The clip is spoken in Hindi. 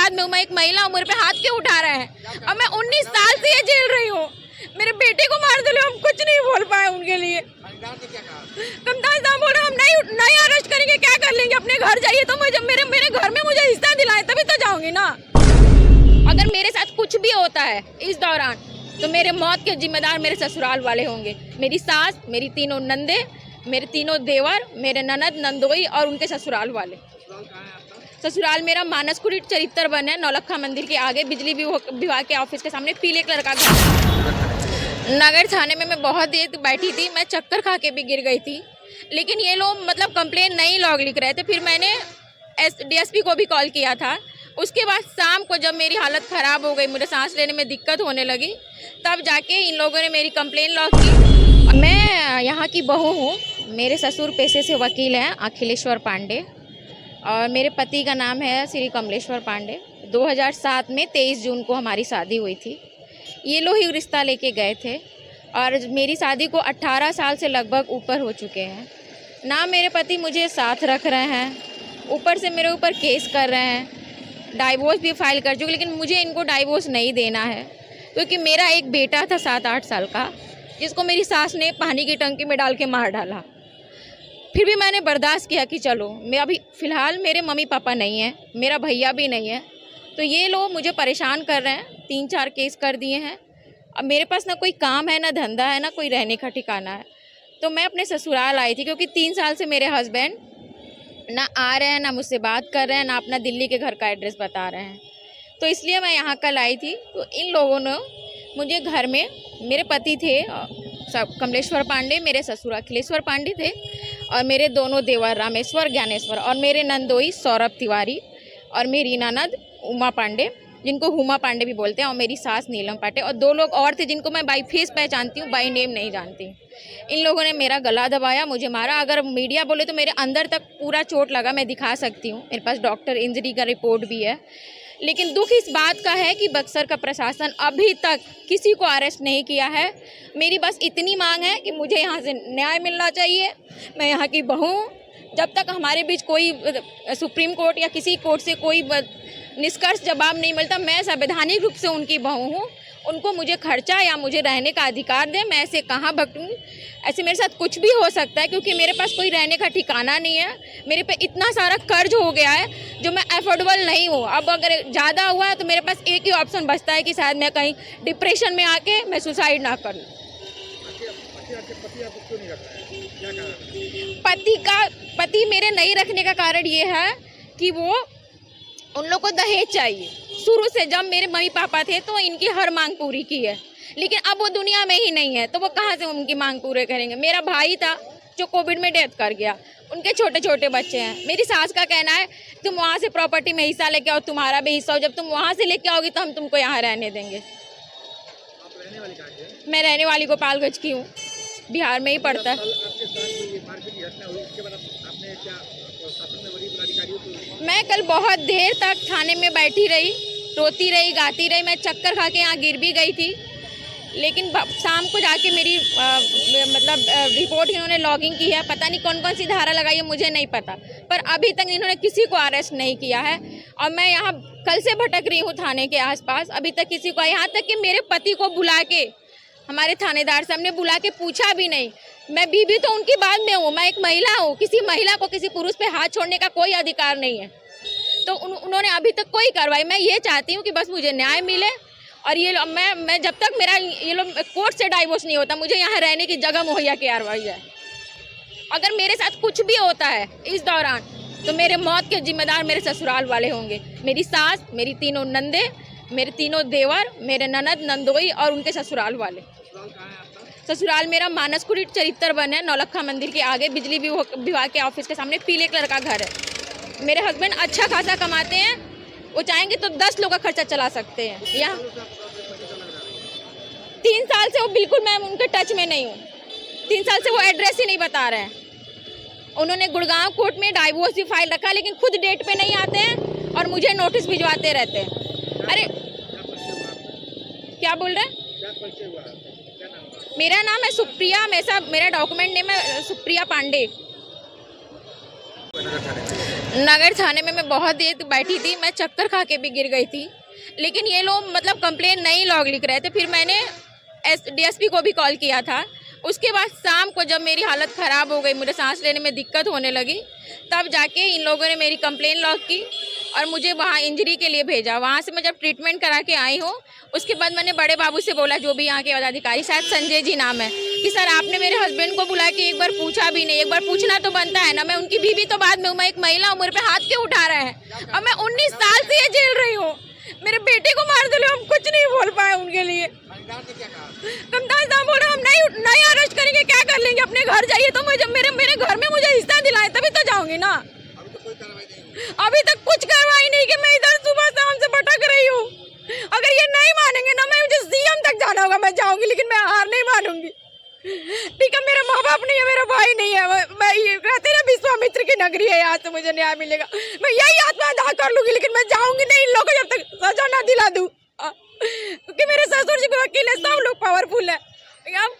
बात में हूँ, मैं एक महिला हूँ, मेरे पे हाथ क्यों उठा रहे हैं? अब मैं 19 साल से ये झेल रही हूँ। मेरे बेटे को मार दिले, हम कुछ नहीं बोल पाए उनके लिए। कप्तान साहब बोल रहे हम नहीं अरेस्ट करेंगे, क्या कर लेंगे, अपने घर जाइए। तो मुझे मेरे घर में मुझे हिस्सा दिलाए तभी तो जाऊंगी ना। अगर मेरे साथ कुछ भी होता है इस दौरान तो मेरे मौत के जिम्मेदार मेरे ससुराल वाले होंगे। मेरी सास, मेरी तीनों नंदे, मेरे तीनों देवर, मेरे ननद नंदोई और उनके ससुराल वाले। ससुराल मेरा मानसकुटी चरित्र वन है, नौलखा मंदिर के आगे, बिजली विभाग के ऑफिस के सामने, पीले कलर का घर। नगर थाने में मैं बहुत देर बैठी थी, मैं चक्कर खा के भी गिर गई थी, लेकिन ये लोग मतलब कंप्लेन नहीं लॉग लिख रहे थे। फिर मैंने डीएसपी को भी कॉल किया था। उसके बाद शाम को जब मेरी हालत ख़राब हो गई, मुझे सांस लेने में दिक्कत होने लगी, तब जाके इन लोगों ने मेरी कंप्लेन लॉग की। मैं यहाँ की बहू हूँ। मेरे ससुर पेशे से वकील हैं, अखिलेश्वर पांडे, और मेरे पति का नाम है श्री कमलेश्वर पांडे। 2007 में 23 जून को हमारी शादी हुई थी। ये लोग ही रिश्ता लेके गए थे और मेरी शादी को 18 साल से लगभग ऊपर हो चुके हैं। ना मेरे पति मुझे साथ रख रहे हैं, ऊपर से मेरे ऊपर केस कर रहे हैं, डाइवोर्स भी फाइल कर चुके, लेकिन मुझे इनको डाइवोर्स नहीं देना है क्योंकि मेरा एक बेटा था 7-8 साल का, जिसको मेरी सास ने पानी की टंकी में डाल के मार डाला। फिर भी मैंने बर्दाश्त किया कि चलो, मैं अभी फ़िलहाल मेरे मम्मी पापा नहीं हैं, मेरा भैया भी नहीं है, तो ये लोग मुझे परेशान कर रहे हैं। 3-4 केस कर दिए हैं। अब मेरे पास ना कोई काम है, ना धंधा है, ना कोई रहने का ठिकाना है। तो मैं अपने ससुराल आई थी क्योंकि 3 साल से मेरे हस्बैंड ना आ रहे हैं, ना मुझसे बात कर रहे हैं, ना अपना दिल्ली के घर का एड्रेस बता रहे हैं। तो इसलिए मैं यहाँ कल आई थी। तो इन लोगों ने मुझे घर में, मेरे पति थे सब कमलेश्वर पांडे, मेरे ससुर अखिलेश्वर पांडे थे, और मेरे दोनों देवर रामेश्वर ज्ञानेश्वर, और मेरे नंदोई सौरभ तिवारी, और मेरी ननद उमा पांडे, जिनको हुमा पांडे भी बोलते हैं, और मेरी सास नीलम पांडे, और 2 लोग और थे जिनको मैं बाई फेस पहचानती हूँ, बाई नेम नहीं जानती। इन लोगों ने मेरा गला दबाया, मुझे मारा। अगर मीडिया बोले तो मेरे अंदर तक पूरा चोट लगा, मैं दिखा सकती हूँ, मेरे पास डॉक्टर इंजरी का रिपोर्ट भी है। लेकिन दुख इस बात का है कि बक्सर का प्रशासन अभी तक किसी को अरेस्ट नहीं किया है। मेरी बस इतनी मांग है कि मुझे यहाँ से न्याय मिलना चाहिए। मैं यहाँ की बहू हूँ। जब तक हमारे बीच कोई सुप्रीम कोर्ट या किसी कोर्ट से कोई निष्कर्ष जवाब नहीं मिलता, मैं संवैधानिक रूप से उनकी बहू हूँ। उनको मुझे खर्चा या मुझे रहने का अधिकार दें। मैं ऐसे कहाँ भटकूँ? ऐसे मेरे साथ कुछ भी हो सकता है क्योंकि मेरे पास कोई रहने का ठिकाना नहीं है। मेरे पे इतना सारा कर्ज हो गया है जो मैं अफोर्डेबल नहीं हूँ। अब अगर ज़्यादा हुआ है तो मेरे पास एक ही ऑप्शन बचता है कि शायद मैं कहीं डिप्रेशन में आके मैं सुसाइड ना करूँ। पति मेरे नहीं रखने का कारण ये है कि वो, उन लोग को दहेज चाहिए। शुरू से जब मेरे मम्मी पापा थे तो इनकी हर मांग पूरी की है, लेकिन अब वो दुनिया में ही नहीं है तो वो कहाँ से उनकी मांग पूरे करेंगे। मेरा भाई था जो कोविड में डेथ कर गया, उनके छोटे छोटे बच्चे हैं। मेरी सास का कहना है तुम वहाँ से प्रॉपर्टी में हिस्सा लेके आओ, तुम्हारा भी हिस्सा हो, जब तुम वहाँ से लेके आओगी तो हम तुमको यहाँ रहने देंगे। आप रहने वाली कहाँ की हैं? मैं रहने वाली गोपालगंज की हूँ, बिहार में ही पड़ता है। आपके साथ ये मारपीट की घटना हुई, इसके बाद आपने क्या शासन में वरीय पदाधिकारियों को? मैं कल बहुत देर तक थाने में बैठी रही, रोती रही, गाती रही। मैं चक्कर खा के यहाँ गिर भी गई थी, लेकिन शाम को जाके मेरी रिपोर्ट इन्होंने लॉगिंग की है। पता नहीं कौन कौन सी धारा लगाई है, मुझे नहीं पता, पर अभी तक इन्होंने किसी को अरेस्ट नहीं किया है। और मैं यहाँ कल से भटक रही हूँ थाने के आसपास, अभी तक किसी को, यहाँ तक कि मेरे पति को बुला के, हमारे थानेदार साहब ने बुला के पूछा भी नहीं। मैं बीवी तो उनकी बाद में हूँ, मैं एक महिला हूँ। किसी महिला को किसी पुरुष पे हाथ छोड़ने का कोई अधिकार नहीं है। तो उन्होंने अभी तक कोई कार्रवाई, मैं ये चाहती हूँ कि बस मुझे न्याय मिले। और ये मैं जब तक मेरा ये लोग कोर्ट से डाइवोर्स नहीं होता, मुझे यहाँ रहने की जगह मुहैया करवाई जाए। अगर मेरे साथ कुछ भी होता है इस दौरान तो मेरे मौत के जिम्मेदार मेरे ससुराल वाले होंगे। मेरी सास, मेरी तीनों नंदे, मेरे तीनों देवर, मेरे ननद नंदोई और उनके ससुराल वाले। ससुराल मेरा मानसकुटी चरित्र वन है, नौलखा मंदिर के आगे, बिजली विभाग के ऑफिस के सामने, पीले कलर का घर है। मेरे हस्बैंड अच्छा खासा कमाते हैं, वो चाहेंगे तो 10 लोग का खर्चा चला सकते हैं। यहाँ 3 साल से वो बिल्कुल, मैं उनके टच में नहीं हूँ। 3 साल से वो एड्रेस ही नहीं बता रहे हैं। उन्होंने गुड़गांव कोर्ट में डाइवोर्स भी फाइल रखा, लेकिन खुद डेट पे नहीं आते हैं और मुझे नोटिस भिजवाते रहते हैं। अरे क्या बोल रहे हैं? मेरा नाम है सुप्रिया, मेरा डॉक्यूमेंट नेम है सुप्रिया पांडे। नगर थाने में मैं बहुत देर बैठी थी, मैं चक्कर खा के भी गिर गई थी, लेकिन ये लोग मतलब कंप्लेन नहीं लॉग लिख रहे थे। फिर मैंने डीएसपी को भी कॉल किया था। उसके बाद शाम को जब मेरी हालत ख़राब हो गई, मुझे सांस लेने में दिक्कत होने लगी, तब जाके इन लोगों ने मेरी कंप्लेन लॉग की और मुझे वहाँ इंजरी के लिए भेजा। वहाँ से मैं जब ट्रीटमेंट करा के आई हूँ, उसके बाद मैंने बड़े बाबू से बोला, जो भी यहाँ के पदाधिकारी, शायद संजय जी नाम है, कि सर आपने मेरे हस्बैंड को बुला के एक बार पूछा भी नहीं। एक बार पूछना तो बनता है ना। मैं उनकी बीवी तो बाद में हूँ, मैं एक महिला हूँ, मेरे पे हाथ क्यों उठा रहे हैं? अब मैं 19 साल से ये झेल रही हूँ। मेरे बेटे को मार दिले, हम कुछ नहीं बोल पाए उनके लिए। थानेदार ने क्या कहा? कमताज साहब बोल रहे हम नहीं अरेस्ट करेंगे, क्या कर लेंगे, अपने घर जाइए। तो मुझे मेरे घर में मुझे हिस्सा दिलाए तभी तो जाऊंगी ना। अभी तो कोई कार्रवाई नहीं हुई। अभी तक कुछ कार्रवाई नहीं कि मैं इधर सुबह शाम से भटक रही हूँ। अगर ये नहीं मानेंगे ना, मैं मुझे सीएम तक जाना होगा, मैं जाऊंगी, लेकिन मैं हार नहीं मानूंगी। ठीक है, मेरे माँ बाप नहीं है, मेरा भाई नहीं है, मैं ये कहते ना विश्वामित्र की नगरी है, यहाँ से मुझे न्याय मिलेगा। मैं यही आत्मा दाह कर लूंगी, लेकिन मैं जाऊंगी नहीं इन लोगों को जब तक सजा ना दिला दूं। क्योंकि मेरे ससुर जी के वकील है, सब लोग पावरफुल है। अब